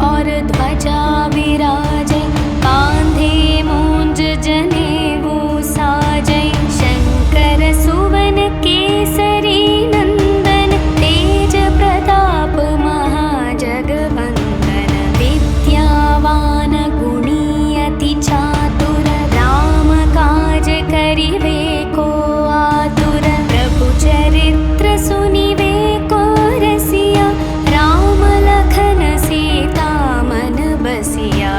और ध्वजा विराजै, कांधे मूंज जनेऊ साजै। शंकर सुवन केसरी नंदन, तेज प्रताप महाजगवंदन। विद्यावान गुणी अति चातुर, राम काज करिवे को आतुर। प्रभु चरित्र सुनिवे को रसिया, राम लखन सीता मन बसिया।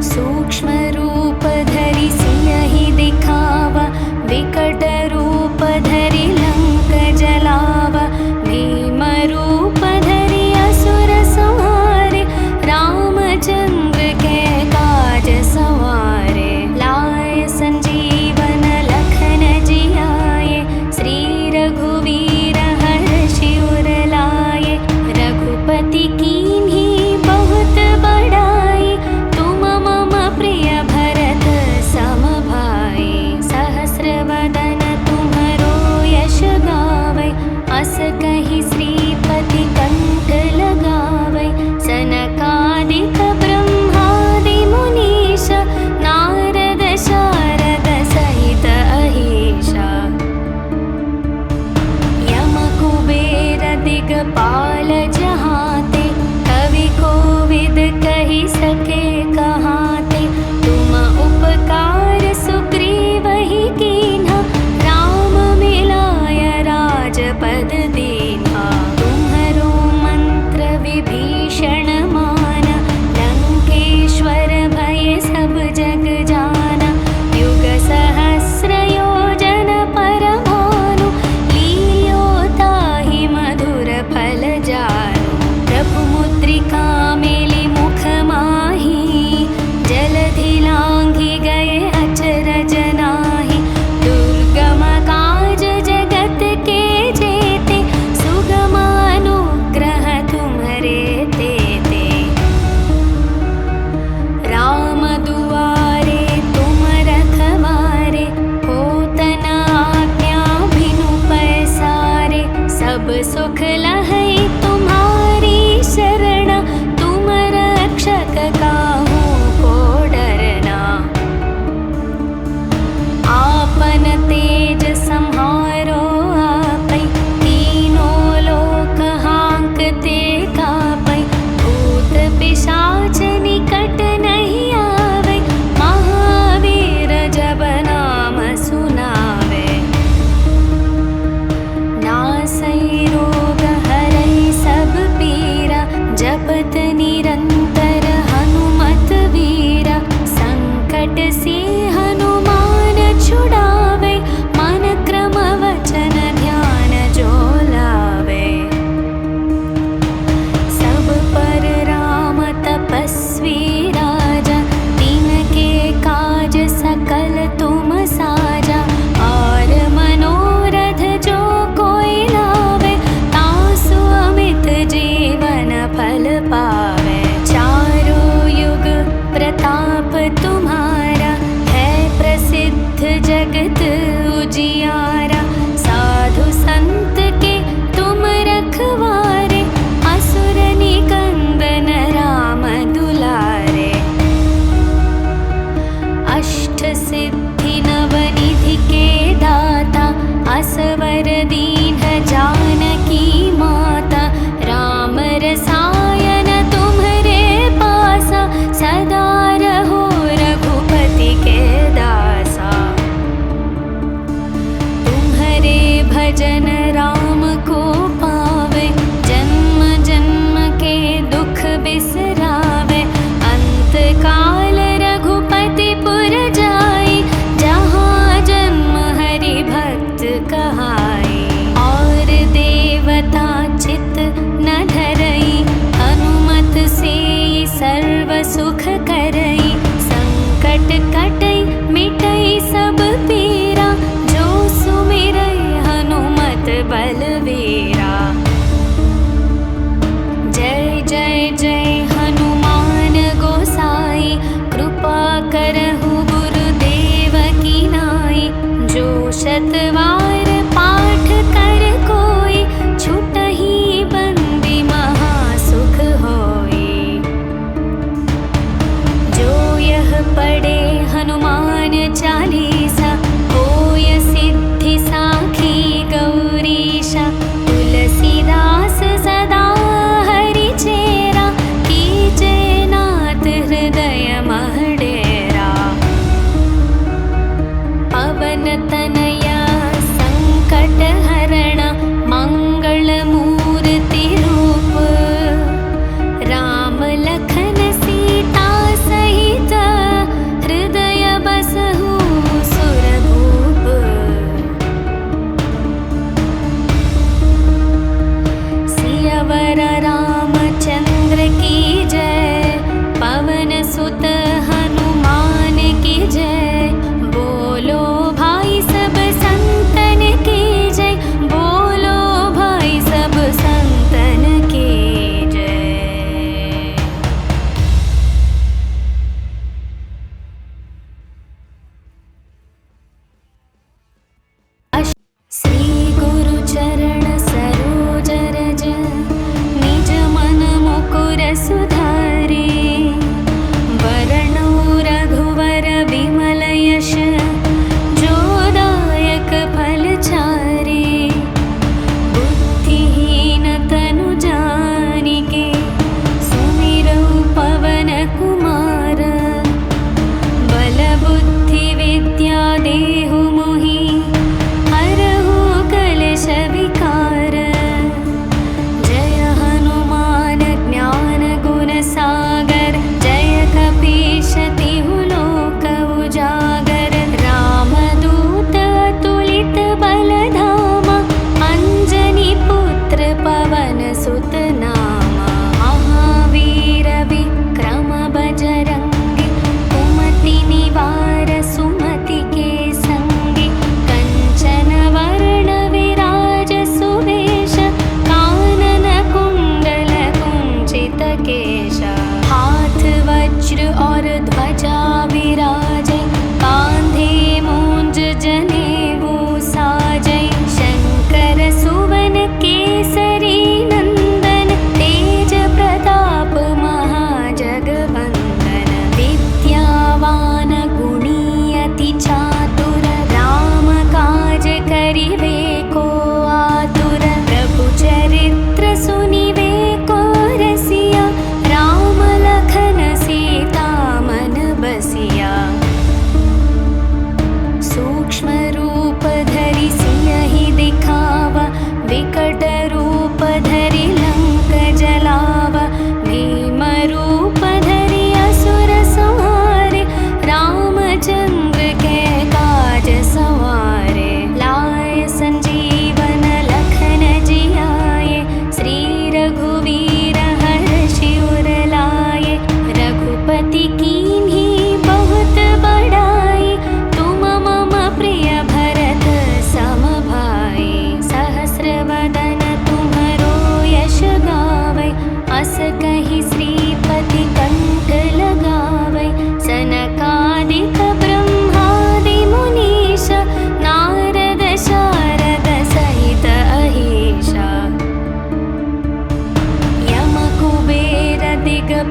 सूक्ष्म रूप धरि सियहि दिखावा, विकट रूप धरि लंक जलावा। भीम रूप धरि असुर संहारे, रामचंद्र के काज सवारे। लाए संजीवन लखन जियाए, श्री रघुवीर हर्षि उर लाए। रघुपति कीन्ही बहुत बड़ाई, तुम मम प्रिय भरत सम भाई। सहस्र वदन तुम्हरो यश गावै, अस कहि श्रीपति कंठ लगावै। सनकादिक ब्रह्मादि मुनीश, नारद शारद सहित अहीशा। यम कुबेर दिगपाल जहाते, कवि कोविद कहि सके कहाते। तुम उपकार सुग्रीवहि कीन्हा, राम मिलाय राजपद दीन्हा। तुम्हरो मंत्र विभीषण माना, लंकेश्वर भय सब जग जाना। युग सहस्र योजन पर भानु, लील्यो ताहि मधुर फल जानु।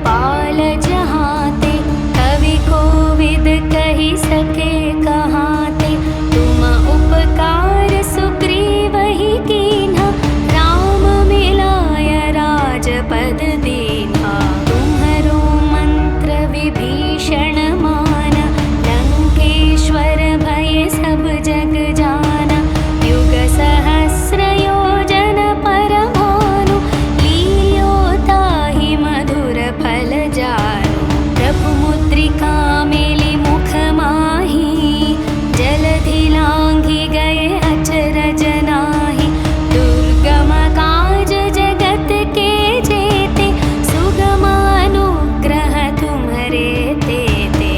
दिगपाल जहाँते, कवि कोविद कहि सके कहाते। तुम उपकार सुग्रीवहि कीन्हा, राम मिलाय राजपद दीन्हा। तुम्हरो मंत्र विभीषण माना, लंकेश्वर भय सब जग जाना। युग सहस्र योजन पर भानु, लील्यो ताहि मधुर फल जानु। प्रभु मुद्रिका मेलि मुख माहि, जलधि लांघि गए अचरज नाहि। दुर्गम काज जगत के जेते, सुगम अनुग्रह तुम्हरे तेते।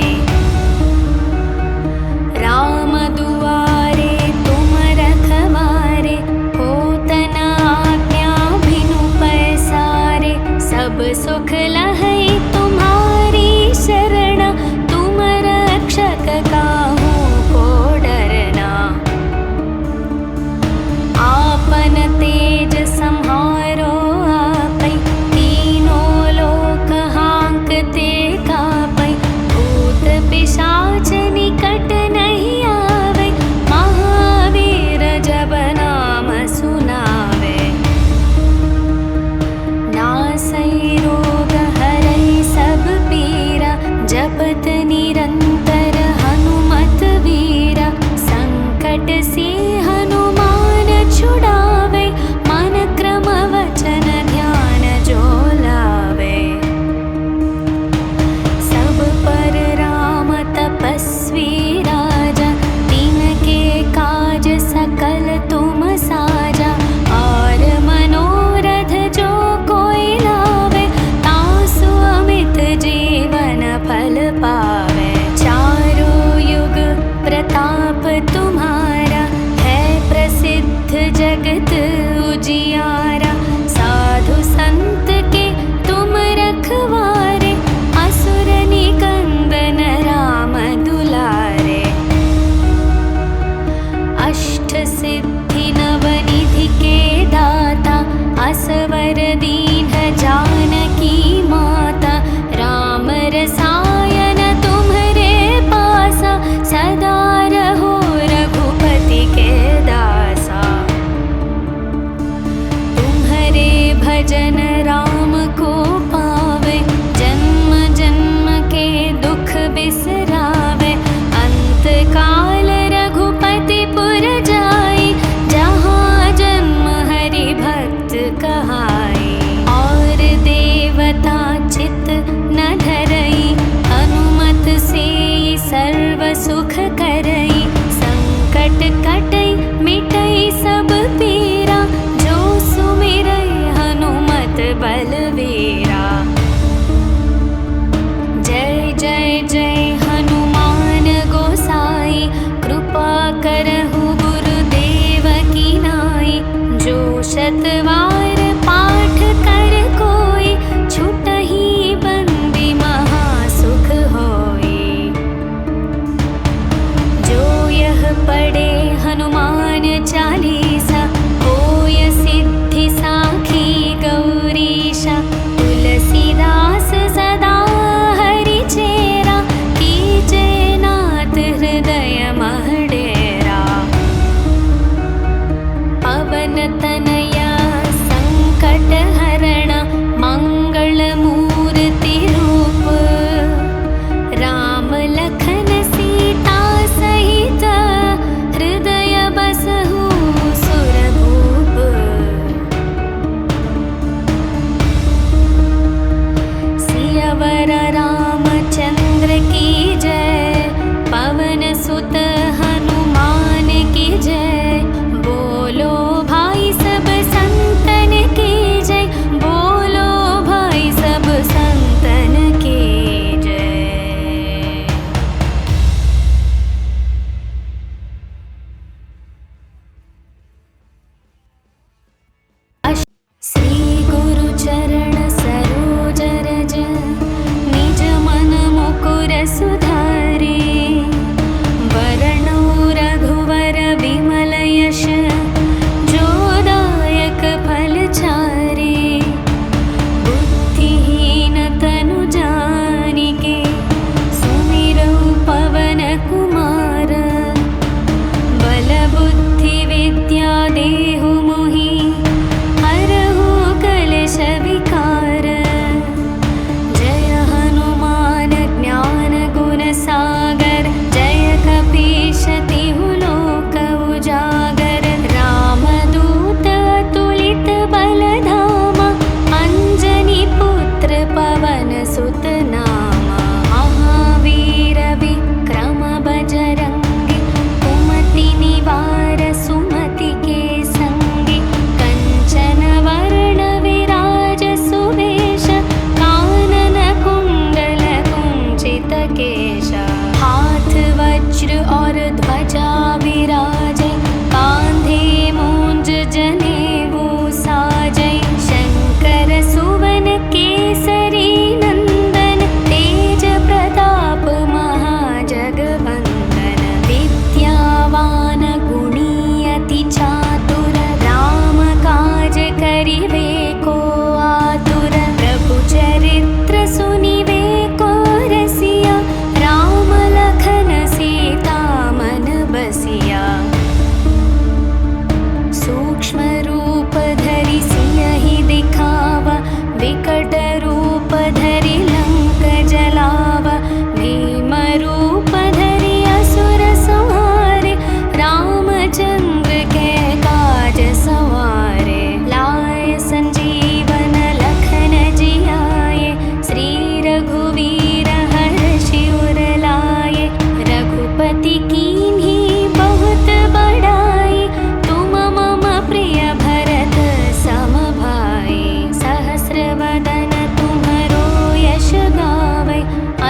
राम दुआरे तुम रखवारे, होत न आज्ञा बिनु पैसारे। सब सुख लहै तुम्हारी शरण, तुम रक्षक काहू को डरना। आपन तेज सम्हारो आपै, तीनों लोक हांकते कापै। भूत पिशाच निकट नहीं आवे, महावीर जब नाम सुनावे। नासै रोग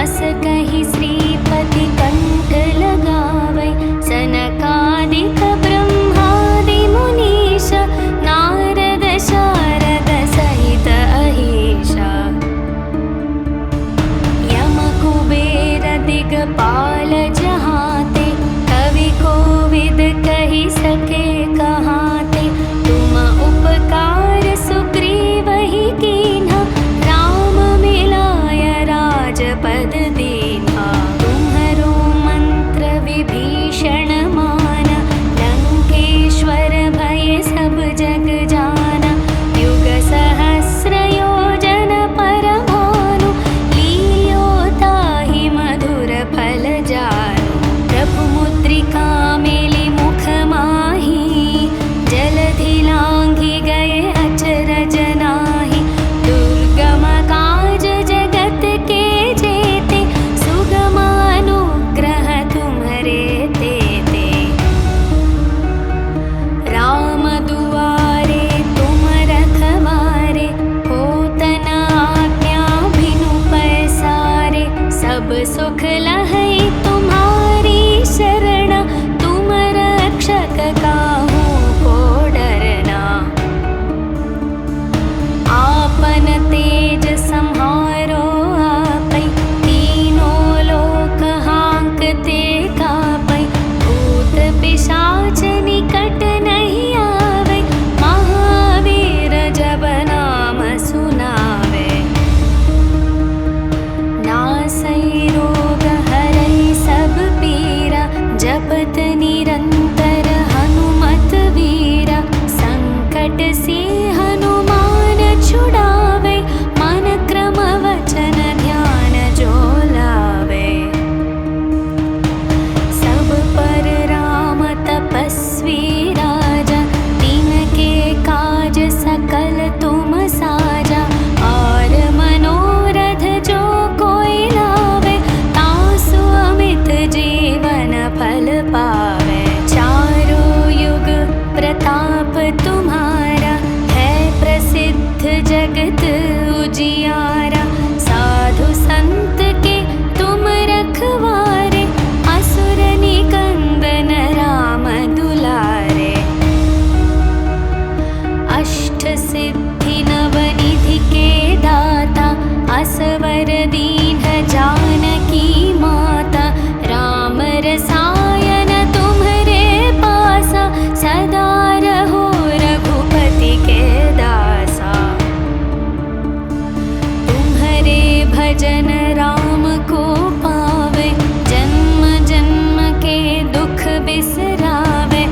अस कहि श्रीपति कंठ लगावै सनकादिक ब्रह्मादि मुनीश नारद शारद सहित अहीशा यम कुबेर दिगपाल जहाते कवि कोविद कहि सके कहाते तुम उपकार सुग्रीव ही कीन्हा राम मिलाय राजपद दीन्हा तुम्हरो मंत्र विभीषण माना लंकेश्वर भय सब जग जाना युग सहस्र योजन पर भानु लील्यो ताहि मधुर फल जानु प्रभु मुद्रिका मेलि मुख माही जलधि लांघि गए अचरज नाही दुर्गम काज जगत के जेते सुगम अनुग्रह तुम्हरे तेते राम दुआरे तुम रखवारे होत न आज्ञा बिनु पैसारे सब सुख लहै तुम्हारी शरण तुम रक्षक काहू को डरना आपन तेज सम्हारो आपै तीनों लोक हांकते कापै भूत पिशाच निकट नहीं आवे महावीर जब नाम सुनावे नासै रोग हरै सब पीरा जपत निरंतर हनुमत वीरा संकट से हनुमान छुड़ावे मन क्रम वचन ध्यान जो लावे सब पर राम तपस्वी राजा तिनके काज सकल तुम साजा और मनोरथ जो कोई लावे तासु अमित जीवन फल पावे चारों युग प्रताप तुम्हारा है प्रसिद्ध जगत उजियारा साधु संत के तुम रखवारे असुर निकंदन राम दुलारे अष्ट सिद्धि नवनिधि के दाता असवर दीन जानकी माता राम रसायन तुम्हरे पासा सदा रहो रघुपति के दासा तुम्हरे भजन राम को पावे जन्म जन्म के दुख बिसरावे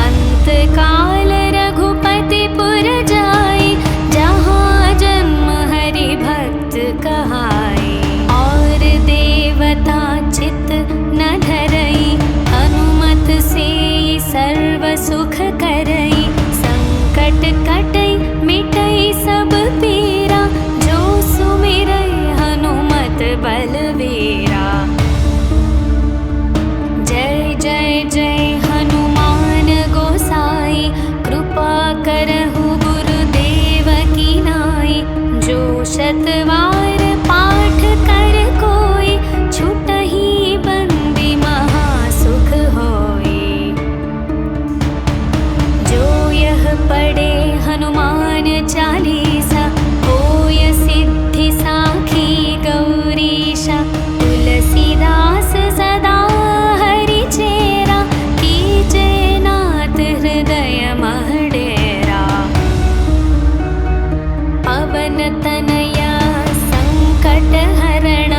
अंत काल रघुपति पुर जाई जहाँ जन्म हरि भक्त कहाई और देवता चित न धरई हनुमत से सर्व सुख करई संकट कटई मिटई सब पीरा जो सुमिरई हनुमत बलवीरा जय जय जय हनुमान गोसाई कृपा करहु गुरुदेव की नाई जो शतवार पाठ कर कोई छुटहि बंदी महासुख होई जो यह पढ़े हनुमान चालीसा होय सिद्धि साखी गौरीशा तुलसीदास सदा हरि चेरा कीजे नाथ हृदय मह डेरा पवन तनया संकट हरण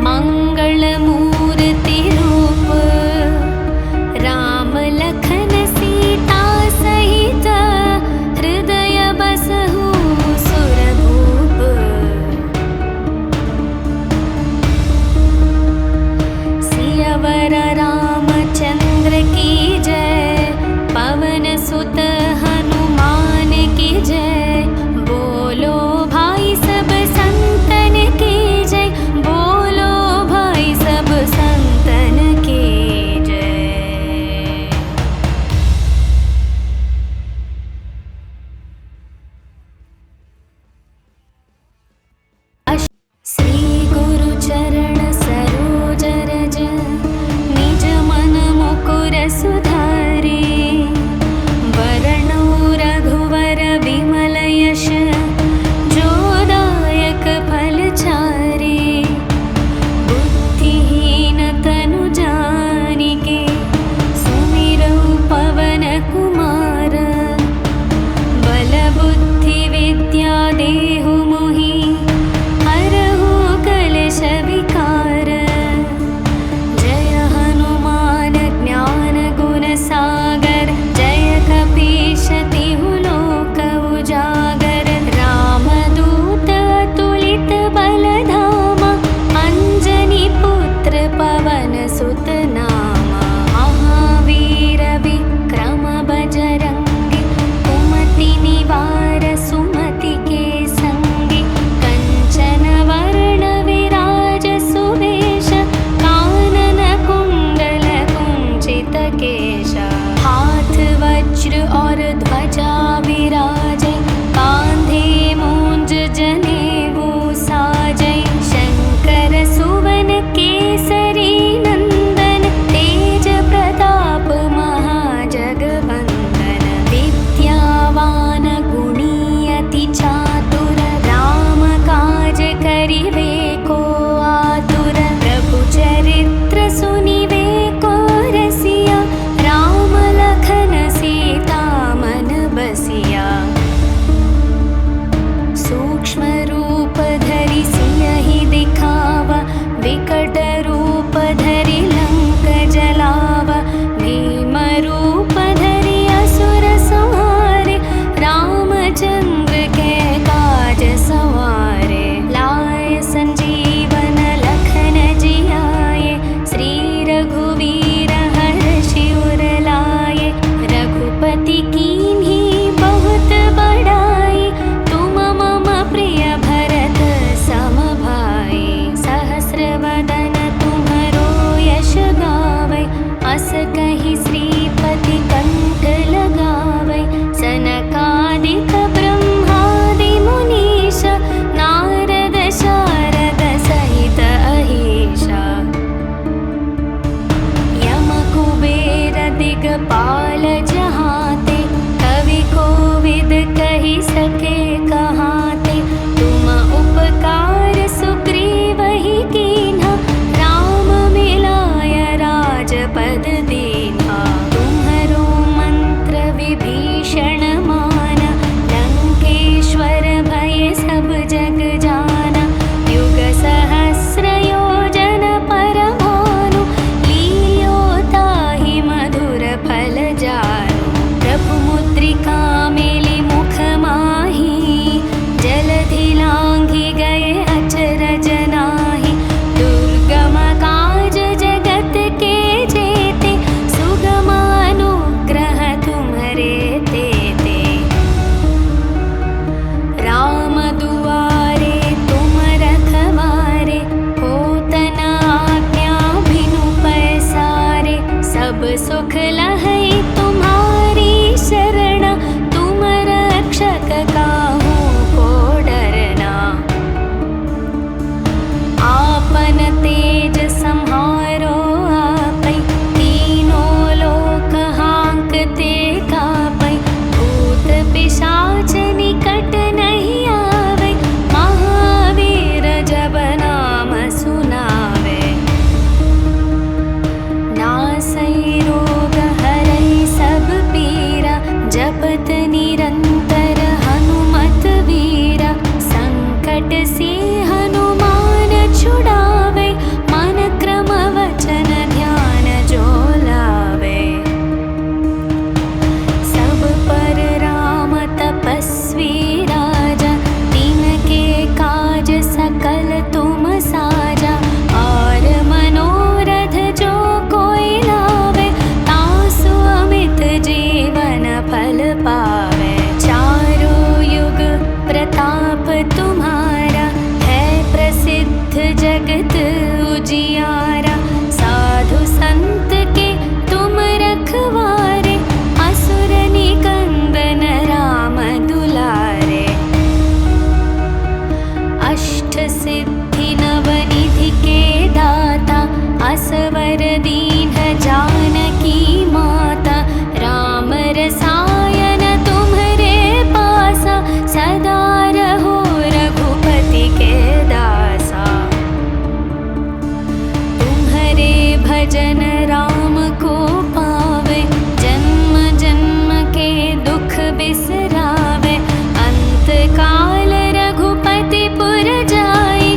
मंगल मूर्ति रूप राम लखन सीता सहित हृदय बसहु सुरभूप सियावर रामचंद्र की जय पवन सुत हनुमान की जय बोलो भाई सब संकट से हनुमान छुड़ावे, मन क्रम वचन ध्यान जो लावे। सब पर राम तपस्वी राजा, तिनके काज सकल तुम साजा। और मनोरथ जो कोई लावे, तासु अमित जीवन फल पावे। चारों युग प्रताप तुम्हारा, है प्रसिद्ध जगत उजियारा। साधु संत के तुम रखवारे, असुर निकंदन राम दुलारे। अष्ट सिद्धि नवनिधि के दाता, असवर दीन जानकी माता। राम रसायन तुम्हरे पासा, सदा रहो रघुपति के दासा। तुम्हरे भजन राम को पावे, जन्म जन्म के दुख बिसरावे। अंत काल रघुपति पुर जाई,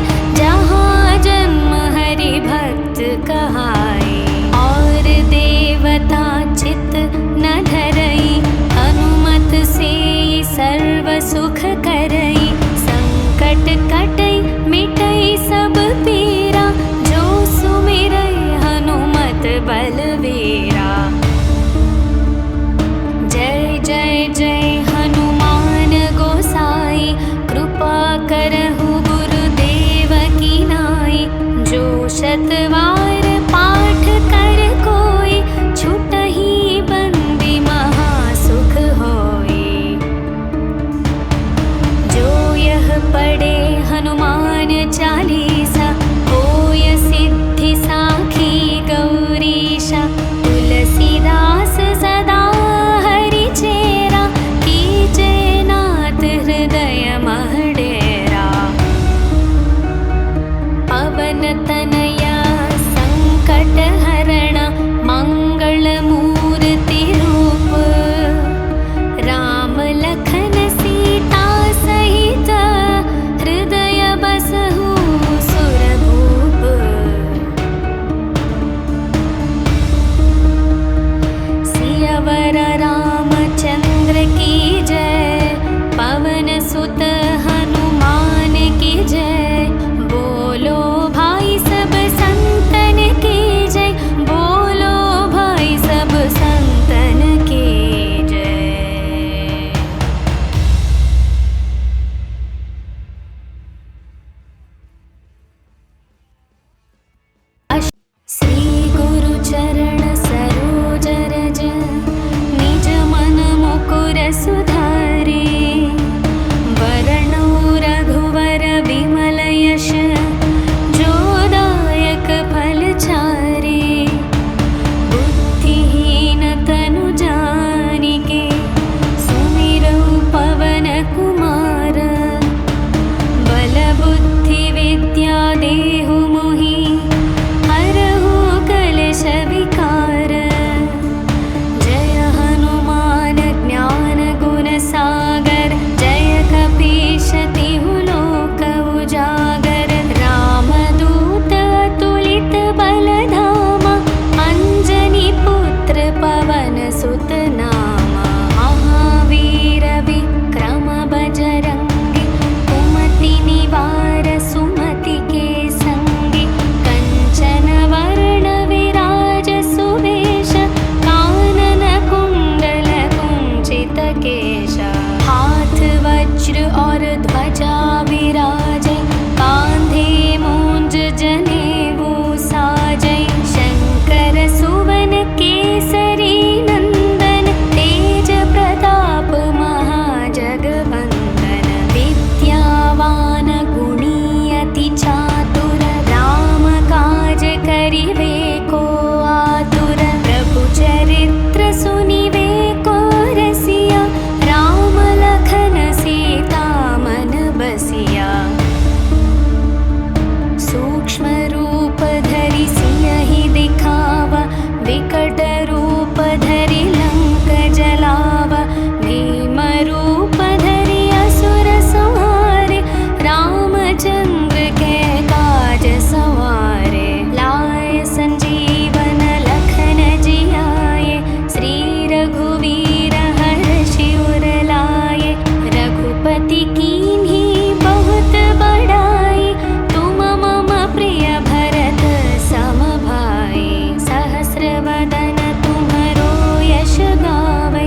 चंद्र के काज सवारे। लाए संजीवन लखन जियाए, श्री रघुवीर हर्षि उर लाए। रघुपति कीन्ही बहुत बड़ाई, तुम मम प्रिय भरत सम भाई। सहस्र वदन तुम्हरो यश गावै,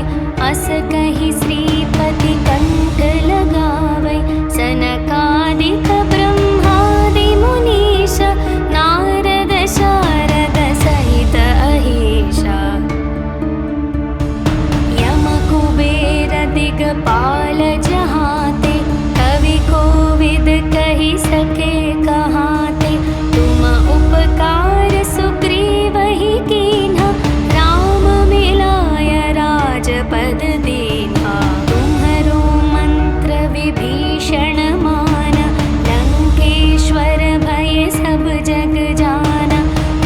अस कहि श्रीपति कंठ लगावै। सनकादिक ब्रह्मादि मुनीश, नारद शारद सहित अहीशा। यम कुबेर दिगपाल जहाते, कवि कोविद कहि सके कहाते। तुम उपकार सुग्रीवहि कीन्हा, राम मिलाय राजपद दीन्हा। तुम्हरो मंत्र विभीषण माना, लंकेश्वर भय सब जग जाना।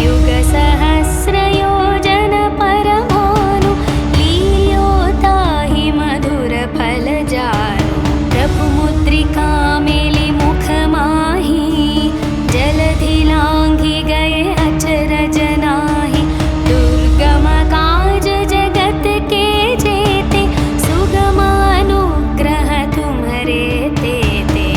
युग सहस्र योजन पर भानु, लील्यो ताहि मधुर फल जानु। प्रभु मुद्रिका मेलि मुख माहि, जलधि लांघि गए अचरज नाहि। दुर्गम काज जगत के जेते, सुगम अनुग्रह तुम्हरे तेते।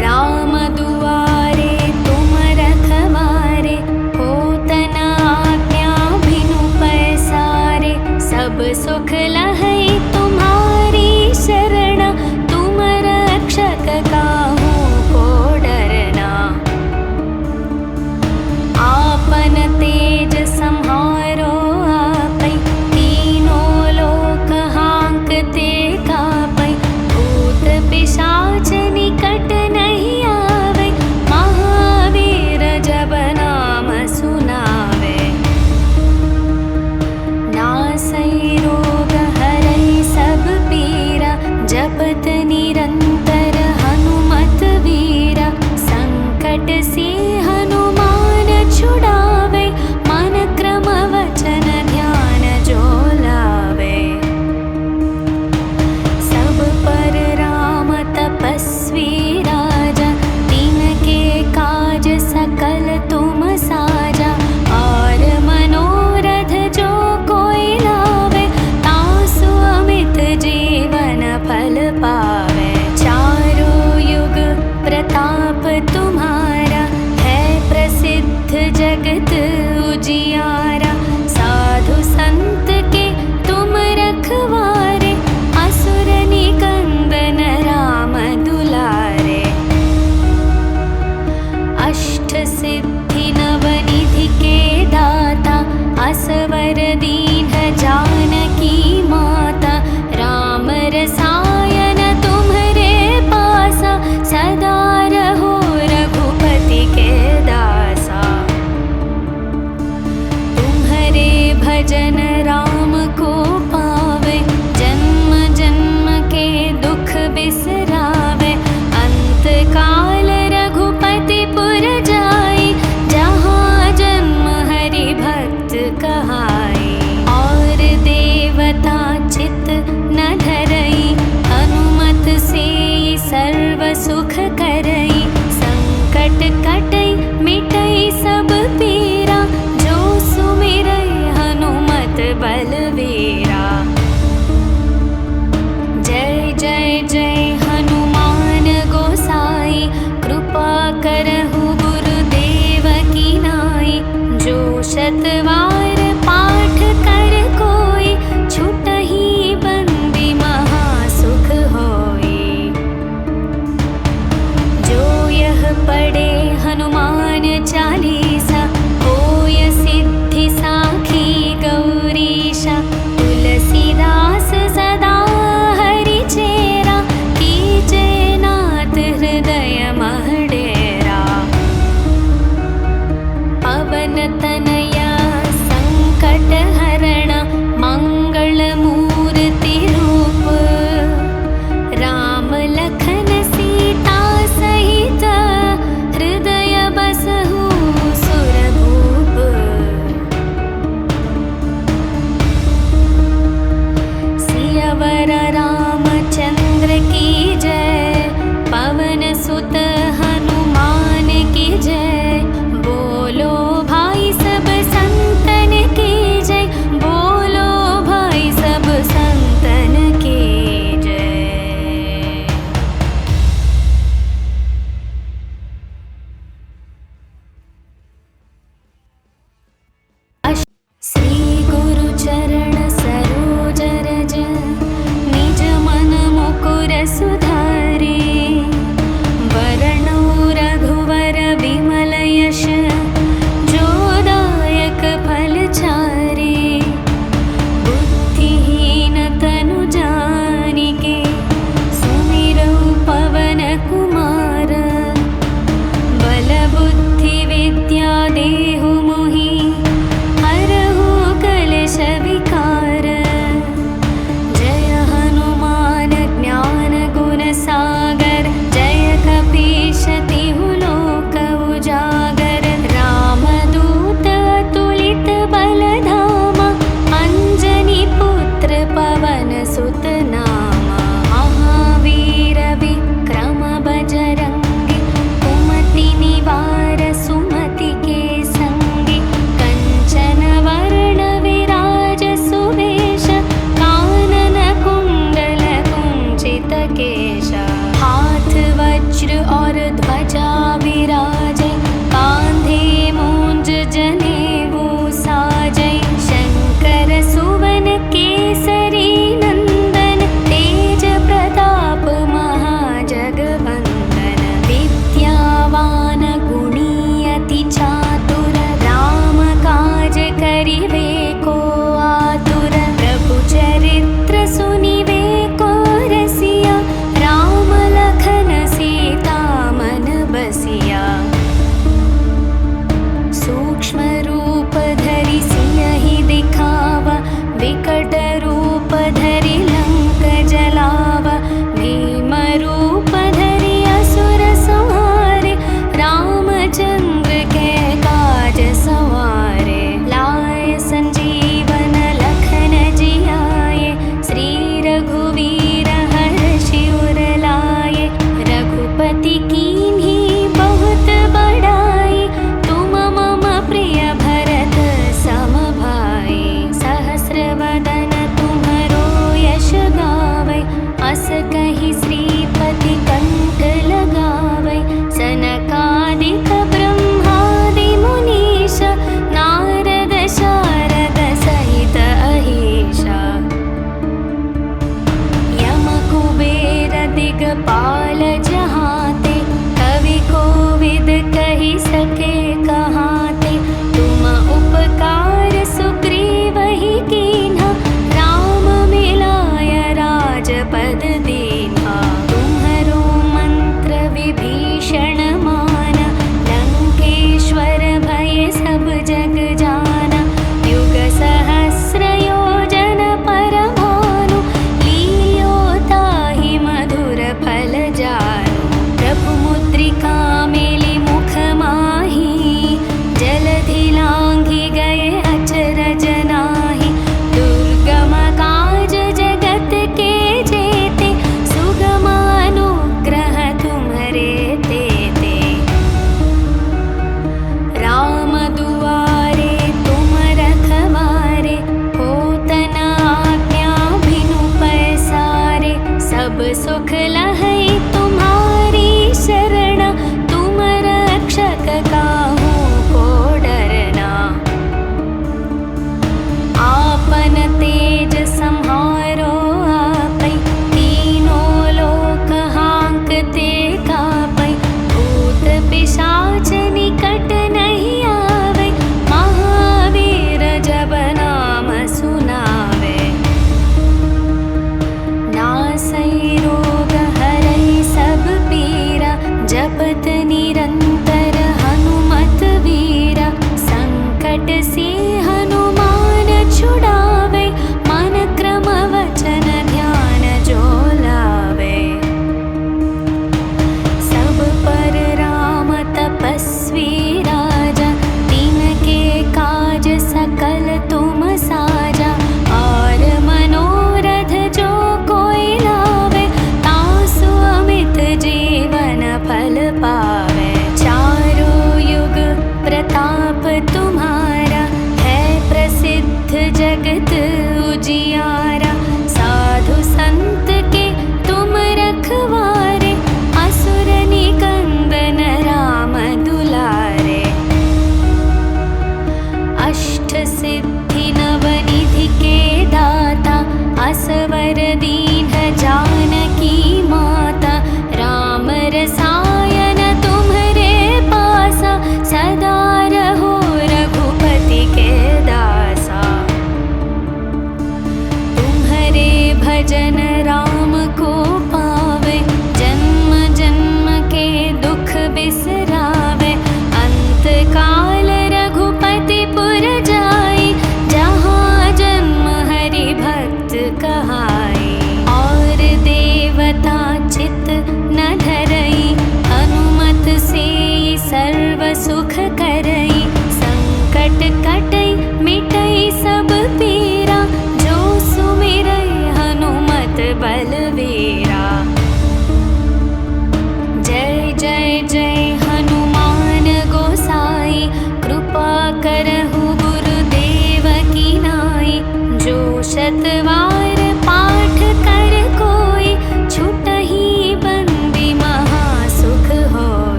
राम दुआरे तुम रखवारे, होत न आज्ञा बिनु पैसारे। सब सुख लहै तुम्हारी शरण, तुम रक्षक काहू को डरना। आपन तेज सम्हारो आपै, तीनों लोक हांकते कापै। भूत पिशाच निकट नहीं आवे, महावीर जब नाम सुनावे। नासै रोग हरै सब पीरा, जपत निरंतर हनुमत वीरा। संकट से हनुमान छुड़ावे, मन क्रम वचन ध्यान जो लावे। सब पर राम तपस्वी राजा, तिनके काज सकल तुम साजा। और मनोरथ जो कोई लावे, तासु अमित जीवन फल पावे। चारों युग प्रताप तुम्हारा, है प्रसिद्ध जगत उजियारा। साधु संत के तुम रखवारे, असुर निकंदन राम दुलारे। अष्ट सिद्धि नवनिधि के दाता, असवर दीन जानकी माता। राम रसायन तुम्हरे पासा, सदा रहो रघुपति के दासा। तुम्हरे भजन राम को पावे, जन्म जन्म के दुख बिसरावे। अंत काल रघुपति पुर जाई, जहाँ जन्म हरि भक्त कहाई। और देवता चित न धरई, हनुमत से सर्व सुख करई। संकट कटई मिटई सब पीरा, जो सुमिरई हनुमत बलवीरा। जय जय जय हनुमान गोसाई, कृपा करहु गुरुदेव की नाई। जो शतवार पाठ कर कोई, छुटहि बंदी महासुख होई। जो यह पढ़े हनुमान चालीसा, होय सिद्धि साखी गौरीशा। तुलसीदास सदा हरि चेरा, कीजे नाथ हृदय मह डेरा। पवन तनया संकट हरण, मंगल मूर्ति रूप। राम लखन सीता सहित, हृदय बसहु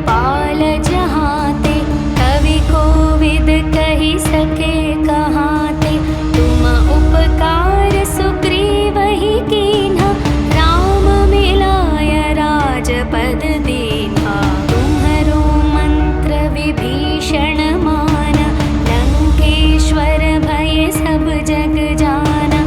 पाल जहाते, कवि कोविद कही सके कहाते। तुम उपकार सुग्रीव ही कीन्हा, राम मिलाय राजपद दीन्हा। तुम्हरो मंत्र विभीषण माना, लंकेश्वर भय सब जग जाना।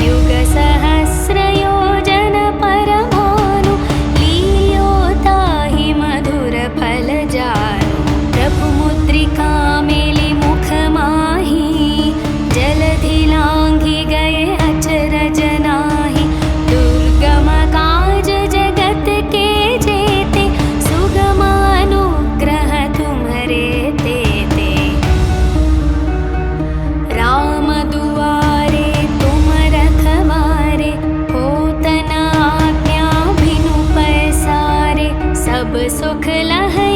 युग सहस्र योजन पर भानु, लील्यो ताहि मधुर फल जानु। प्रभु मुद्रिका मेलि मुख माहि, जलधि लांघि गए अचरज नाहि। दुर्गम काज जगत के जेते, सुगम अनुग्रह तुम्हरे तेते। राम दुआरे तुम रखवारे, होत न आज्ञा बिनु पैसारे। सब सुख लहै